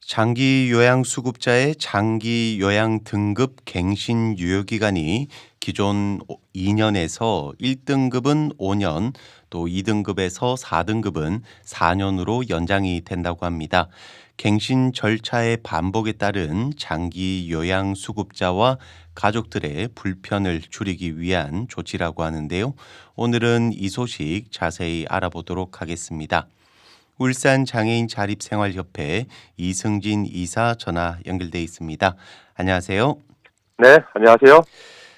장기 요양수급자의 장기 요양 등급 갱신 유효기간이 기존 2년에서 1등급은 5년, 또 2등급에서 4등급은 4년으로 연장이 된다고 합니다. 갱신 절차의 반복에 따른 장기 요양수급자와 가족들의 불편을 줄이기 위한 조치라고 하는데요. 오늘은 이 소식 자세히 알아보도록 하겠습니다. 울산 장애인 자립생활협회 이승진 이사 전화 연결돼 있습니다. 안녕하세요. 네, 안녕하세요.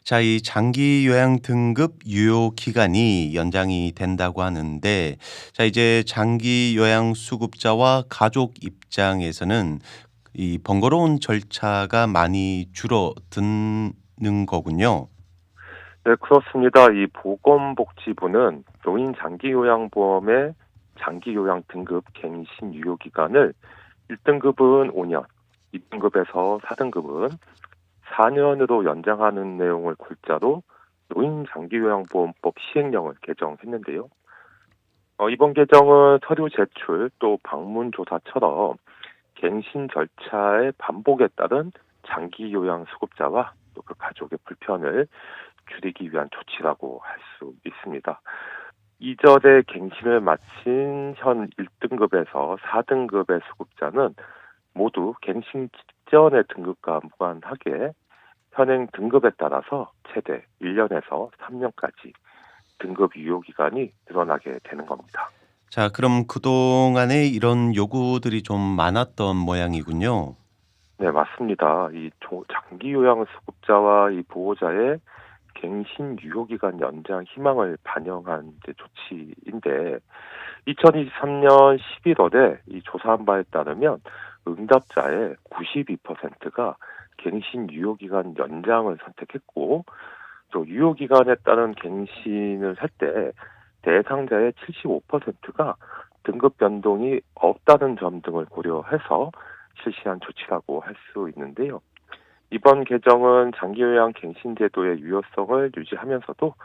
자, 이 장기 요양 등급 유효 기간이 연장이 된다고 하는데, 자, 이제 장기 요양 수급자와 가족 입장에서는 이 번거로운 절차가 많이 줄어드는 거군요. 네, 그렇습니다. 이 보건복지부는 노인 장기요양보험의 장기요양 등급 갱신 유효 기간을 1등급은 5년, 2등급에서 4등급은 4년으로 연장하는 내용을 골자로 노인 장기요양보험법 시행령을 개정했는데요. 이번 개정은 서류 제출 또 방문 조사처럼 갱신 절차의 반복에 따른 장기요양 수급자와 또 그 가족의 불편을 줄이기 위한 조치라고 할 수 있습니다. 이전에 갱신을 마친 현 1등급에서 4등급의 수급자는 모두 갱신 직전의 등급과 무관하게 현행 등급에 따라서 최대 1년에서 3년까지 등급 유효 기간이 늘어나게 되는 겁니다. 자, 그럼 그동안에 이런 요구들이 좀 많았던 모양이군요. 네, 맞습니다. 장기 요양 수급자와 이 보호자의 갱신 유효기간 연장 희망을 반영한 이제 조치인데 2023년 11월에 이 조사한 바에 따르면 응답자의 92%가 갱신 유효기간 연장을 선택했고 또 유효기간에 따른 갱신을 할 때 대상자의 75%가 등급 변동이 없다는 점 등을 고려해서 실시한 조치라고 할 수 있는데요. 이번 개정은 장기요양 갱신제도의 유효성을 유지하면서도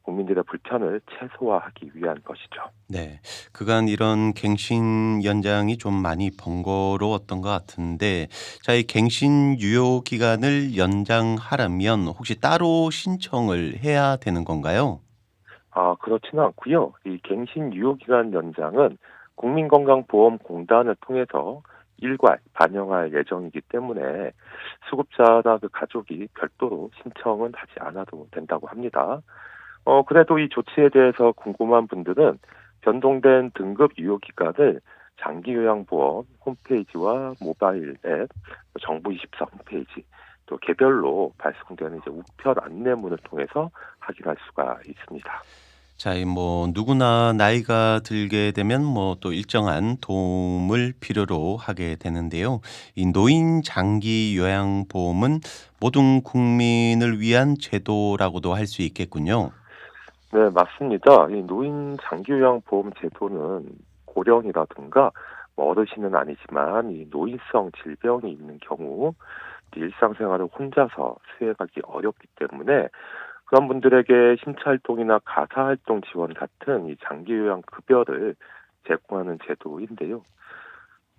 국민들의 불편을 최소화하기 위한 것이죠. 네. 그간 이런 갱신 연장이 좀 많이 번거로웠던 것 같은데, 자, 이 갱신 유효 기간을 연장하려면 혹시 따로 신청을 해야 되는 건가요? 그렇지는 않고요. 이 갱신 유효기간 연장은 국민건강보험공단을 통해서 일괄 반영할 예정이기 때문에 수급자나 그 가족이 별도로 신청은 하지 않아도 된다고 합니다. 그래도 이 조치에 대해서 궁금한 분들은 변동된 등급 유효 기간을 장기요양보험 홈페이지와 모바일 앱, 정부24 홈페이지, 또 개별로 발송되는 이제 우편 안내문을 통해서 확인할 수가 있습니다. 자, 이 뭐 누구나 나이가 들게 되면 뭐 또 일정한 도움을 필요로 하게 되는데요. 이 노인 장기 요양보험은 모든 국민을 위한 제도라고도 할 수 있겠군요. 네, 맞습니다. 이 노인 장기요양보험 제도는 고령이라든가 뭐 어르신은 아니지만 이 노인성 질병이 있는 경우 일상생활을 혼자서 수행하기 어렵기 때문에 그런 분들에게 심차활동이나 가사활동 지원 같은 이 장기요양 급여를 제공하는 제도인데요.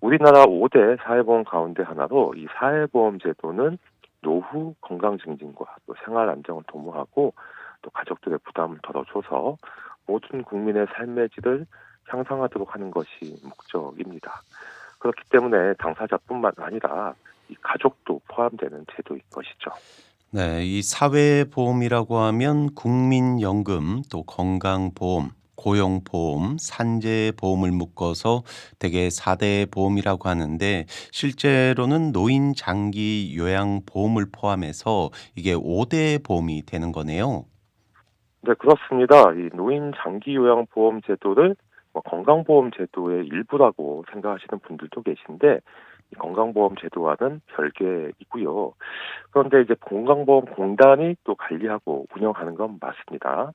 우리나라 5대 사회보험 가운데 하나로 이 사회보험 제도는 노후 건강 증진과 또 생활 안정을 도모하고 또 가족들의 부담을 덜어줘서 모든 국민의 삶의 질을 향상하도록 하는 것이 목적입니다. 그렇기 때문에 당사자뿐만 아니라 이 가족도 포함되는 제도인 것이죠. 네, 이 사회보험이라고 하면 국민연금, 또 건강보험, 고용보험, 산재보험을 묶어서 대개 4대 보험이라고 하는데 실제로는 노인 장기 요양보험을 포함해서 이게 5대 보험이 되는 거네요. 네, 그렇습니다. 이 노인 장기 요양보험 제도를 건강보험 제도의 일부라고 생각하시는 분들도 계신데 이 건강보험 제도와는 별개이고요. 그런데 이제 건강보험공단이 또 관리하고 운영하는 건 맞습니다.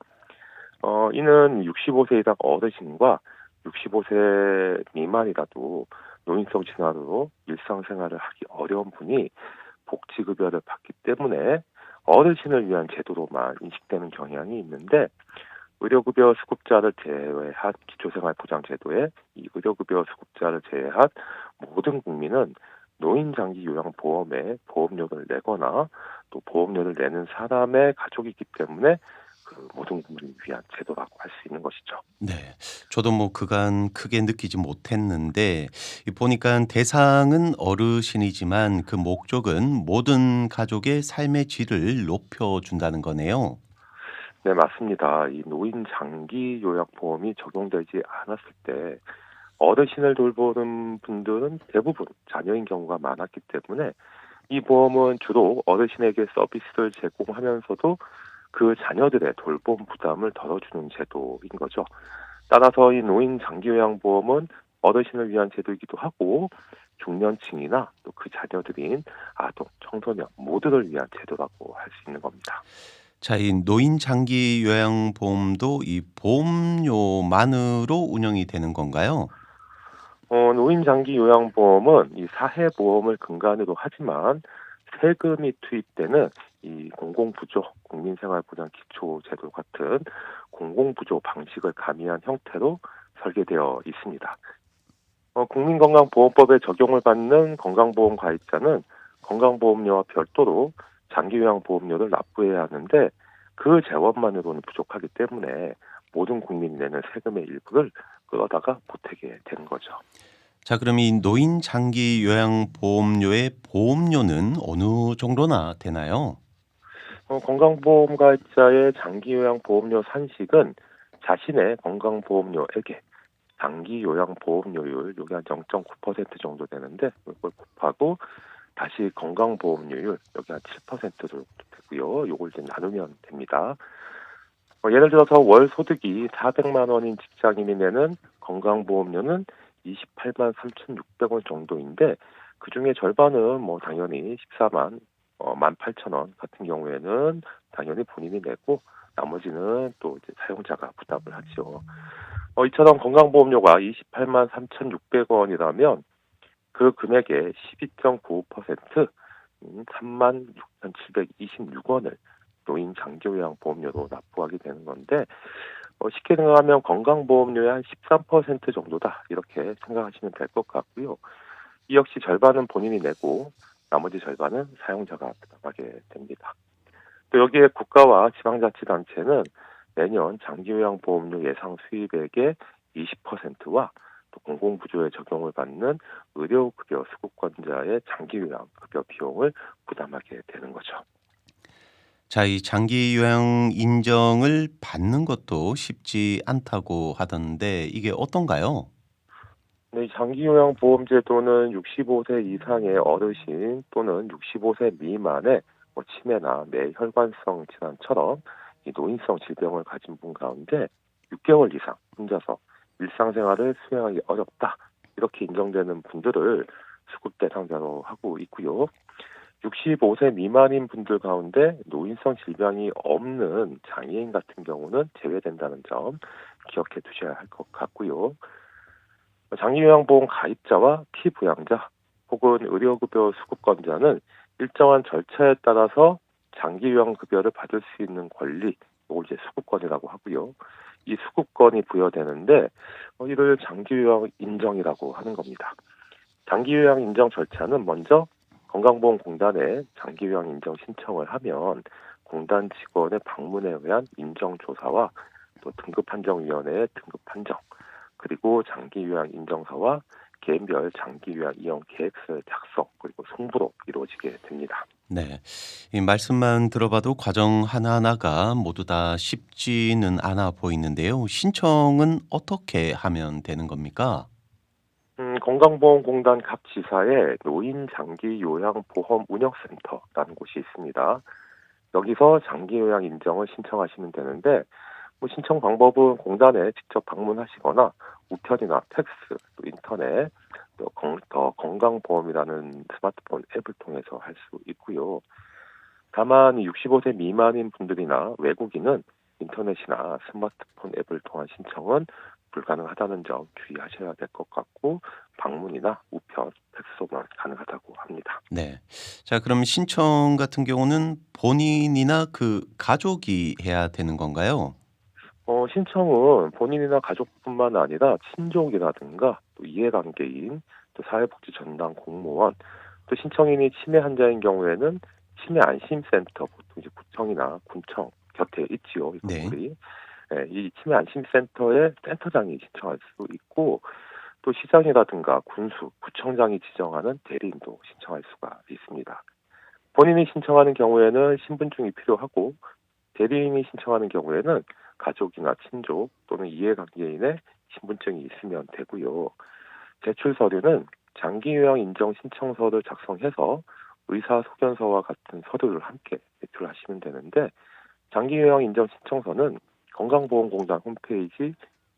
이는 65세 이상 어르신과 65세 미만이라도 노인성 질환으로 일상생활을 하기 어려운 분이 복지급여를 받기 때문에 어르신을 위한 제도로만 인식되는 경향이 있는데 의료급여 수급자를 제외한 기초생활보장제도에 이 의료급여 수급자를 제외한 모든 국민은 노인 장기 요양보험에 보험료를 내거나 또 보험료를 내는 사람의 가족이기 때문에 그 모든 국민을 위한 제도라고 할 수 있는 것이죠. 네. 저도 뭐 그간 크게 느끼지 못했는데 이 보니깐 대상은 어르신이지만 그 목적은 모든 가족의 삶의 질을 높여 준다는 거네요. 네, 맞습니다. 이 노인 장기 요양보험이 적용되지 않았을 때 어르신을 돌보는 분들은 대부분 자녀인 경우가 많았기 때문에 이 보험은 주로 어르신에게 서비스를 제공하면서도 그 자녀들의 돌봄 부담을 덜어주는 제도인 거죠. 따라서 이 노인 장기요양보험은 어르신을 위한 제도이기도 하고 중년층이나 또 그 자녀들인 아동, 청소년 모두를 위한 제도라고 할 수 있는 겁니다. 자, 이 노인 장기 요양보험도 이 보험료만으로 운영이 되는 건가요? 노인 장기 요양보험은 이 사회보험을 근간으로 하지만 세금이 투입되는 이 공공부조, 국민생활보장 기초제도 같은 공공부조 방식을 가미한 형태로 설계되어 있습니다. 국민건강보험법에 적용을 받는 건강보험 가입자는 건강보험료와 별도로 장기요양보험료를 납부해야 하는데 그 재원만으로는 부족하기 때문에 모든 국민이 내는 세금의 일부를 끌어다가 보태게 되는 거죠. 자, 그럼 이 노인 장기 요양보험료의 보험료는 어느 정도나 되나요? 건강보험 가입자의 장기요양보험료 산식은 자신의 건강보험료액에 장기요양보험료율, 여기 한 0.9% 정도 되는데 이걸 곱하고 다시 건강보험료율, 여기 한 7% 정도 되고요. 요걸 이제 나누면 됩니다. 예를 들어서 월 소득이 400만 원인 직장인이 내는 건강보험료는 28만 3,600원 정도인데 그중에 절반은 뭐 당연히 14만 18,000원 같은 경우에는 당연히 본인이 내고 나머지는 또 이제 사용자가 부담을 하죠. 이처럼 건강보험료가 28만 3,600원이라면 그 금액의 12.95% 3만 6,726원을 노인 장기요양보험료로 납부하게 되는 건데 쉽게 생각하면 건강보험료의 한 13% 정도다 이렇게 생각하시면 될 것 같고요. 이 역시 절반은 본인이 내고 나머지 절반은 사용자가 부담하게 됩니다. 또 여기에 국가와 지방자치단체는 매년 장기요양보험료 예상 수입액의 20%와 또 공공부조에 적용을 받는 의료급여 수급권자의 장기요양급여 비용을 부담하게 되는 거죠. 자, 이 장기 요양 인정을 받는 것도 쉽지 않다고 하던데 이게 어떤가요? 네, 장기요양보험제도는 65세 이상의 어르신 또는 65세 미만의 뭐 치매나 뇌혈관성 질환처럼 이 노인성 질병을 가진 분 가운데 6개월 이상 혼자서 일상생활을 수행하기 어렵다 이렇게 인정되는 분들을 수급 대상자로 하고 있고요. 65세 미만인 분들 가운데 노인성 질병이 없는 장애인 같은 경우는 제외된다는 점 기억해 두셔야 할 것 같고요. 장기요양보험 가입자와 피부양자 혹은 의료급여 수급권자는 일정한 절차에 따라서 장기요양급여를 받을 수 있는 권리, 이걸 이제 수급권이라고 하고요. 이 수급권이 부여되는데 이를 장기요양 인정이라고 하는 겁니다. 장기요양 인정 절차는 먼저 건강보험공단에 장기요양 인정 신청을 하면 공단 직원의 방문에 의한 인정조사와 또 등급판정위원회의 등급판정 그리고 장기요양 인정서와 개인별 장기요양 이용 계획서의 작성 그리고 송부로 이루어지게 됩니다. 네. 이 말씀만 들어봐도 과정 하나하나가 모두 다 쉽지는 않아 보이는데요. 신청은 어떻게 하면 되는 겁니까? 건강보험공단 각 지사에 노인 장기 요양 보험 운영센터라는 곳이 있습니다. 여기서 장기 요양 인정을 신청하시면 되는데 신청 방법은 공단에 직접 방문하시거나 우편이나 팩스, 또 인터넷, 또 더 건강보험이라는 스마트폰 앱을 통해서 할 수 있고요. 다만 65세 미만인 분들이나 외국인은 인터넷이나 스마트폰 앱을 통한 신청은 불가능하다는 점 주의하셔야 될 것 같고 방문이나 우편, 팩스로만 가능하다고 합니다. 네. 자, 그럼 신청 같은 경우는 본인이나 그 가족이 해야 되는 건가요? 신청은 본인이나 가족뿐만 아니라 친족이라든가 또 이해관계인 또 사회복지 전담 공무원, 또 신청인이 치매 환자인 경우에는 치매 안심센터, 보통 이제 구청이나 군청 곁에 있지요, 이 네. 건물이. 예, 이 치매 안심센터에 센터장이 신청할 수 있고, 또 시장이라든가 군수, 구청장이 지정하는 대리인도 신청할 수가 있습니다. 본인이 신청하는 경우에는 신분증이 필요하고, 대리인이 신청하는 경우에는 가족이나 친족 또는 이해관계인의 신분증이 있으면 되고요. 제출 서류는 장기요양 인정 신청서를 작성해서 의사소견서와 같은 서류를 함께 제출하시면 되는데, 장기요양 인정 신청서는 건강보험공단 홈페이지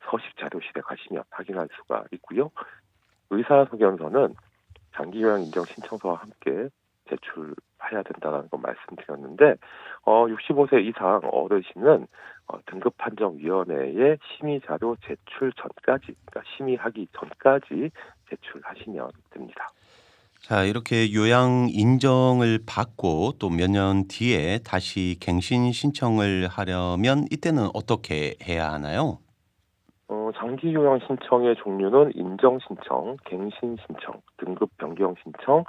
서식 자료실에 가시면 확인할 수가 있고요. 의사소견서는 장기요양 인정 신청서와 함께 제출해야 된다는 거 말씀드렸는데, 65세 이상 어르신은 등급판정위원회에 심의자료 제출 전까지, 그러니까 심의하기 전까지 제출하시면 됩니다. 자, 이렇게 요양 인정을 받고 또 몇 년 뒤에 다시 갱신 신청을 하려면 이때는 어떻게 해야 하나요? 장기 요양 신청의 종류는 인정 신청, 갱신 신청, 등급 변경 신청,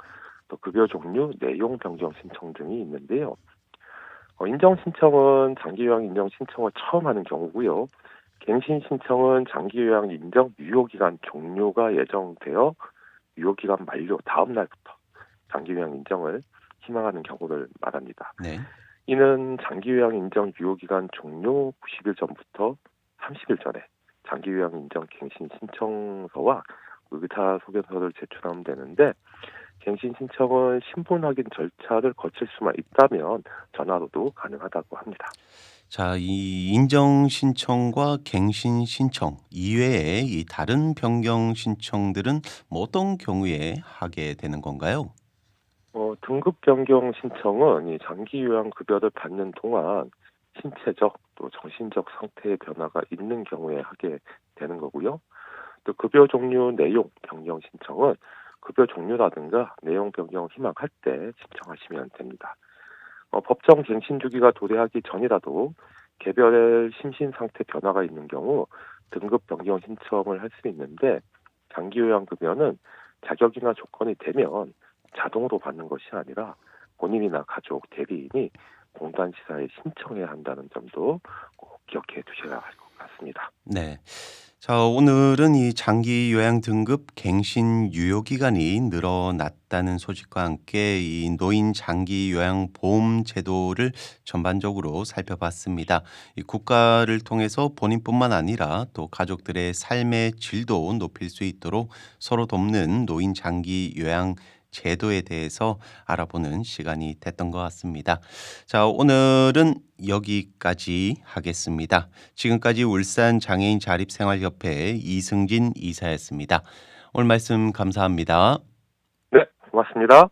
또 급여 종류, 내용 변경 신청 등이 있는데요. 인정 신청은 장기 요양 인정 신청을 처음 하는 경우고요. 갱신 신청은 장기 요양 인정 유효 기간 종료가 예정되어 유효 기간 만료 다음 날부터 장기 요양 인정을 희망하는 경우를 말합니다. 네. 이는 장기 요양 인정 유효 기간 종료 90일 전부터 30일 전에 장기 요양 인정 갱신 신청서와 의사소견서를 제출하면 되는데, 갱신 신청은 신분 확인 절차를 거칠 수만 있다면 전화로도 가능하다고 합니다. 자, 이 인정 신청과 갱신 신청 이외에 이 다른 변경 신청들은 뭐 어떤 경우에 하게 되는 건가요? 등급 변경 신청은 이 장기 요양 급여를 받는 동안 신체적 또 정신적 상태의 변화가 있는 경우에 하게 되는 거고요. 또 급여 종류 내용 변경 신청은 급여 종류라든가 내용 변경 희망할 때 신청하시면 됩니다. 법정 갱신 주기가 도래하기 전이라도 개별의 심신 상태 변화가 있는 경우 등급 변경 신청을 할 수 있는데, 장기요양급여는 자격이나 조건이 되면 자동으로 받는 것이 아니라 본인이나 가족, 대리인이 공단 지사에 신청해야 한다는 점도 꼭 기억해 두셔야 할 것 같습니다. 네. 자, 오늘은 이 장기 요양 등급 갱신 유효 기간이 늘어났다는 소식과 함께 이 노인 장기 요양 보험 제도를 전반적으로 살펴봤습니다. 이 국가를 통해서 본인뿐만 아니라 또 가족들의 삶의 질도 높일 수 있도록 서로 돕는 노인 장기 요양 제도에 대해서 알아보는 시간이 됐던 것 같습니다. 자, 오늘은 여기까지 하겠습니다. 지금까지 울산 장애인 자립생활협회 이승진 이사였습니다. 오늘 말씀 감사합니다. 네, 고맙습니다.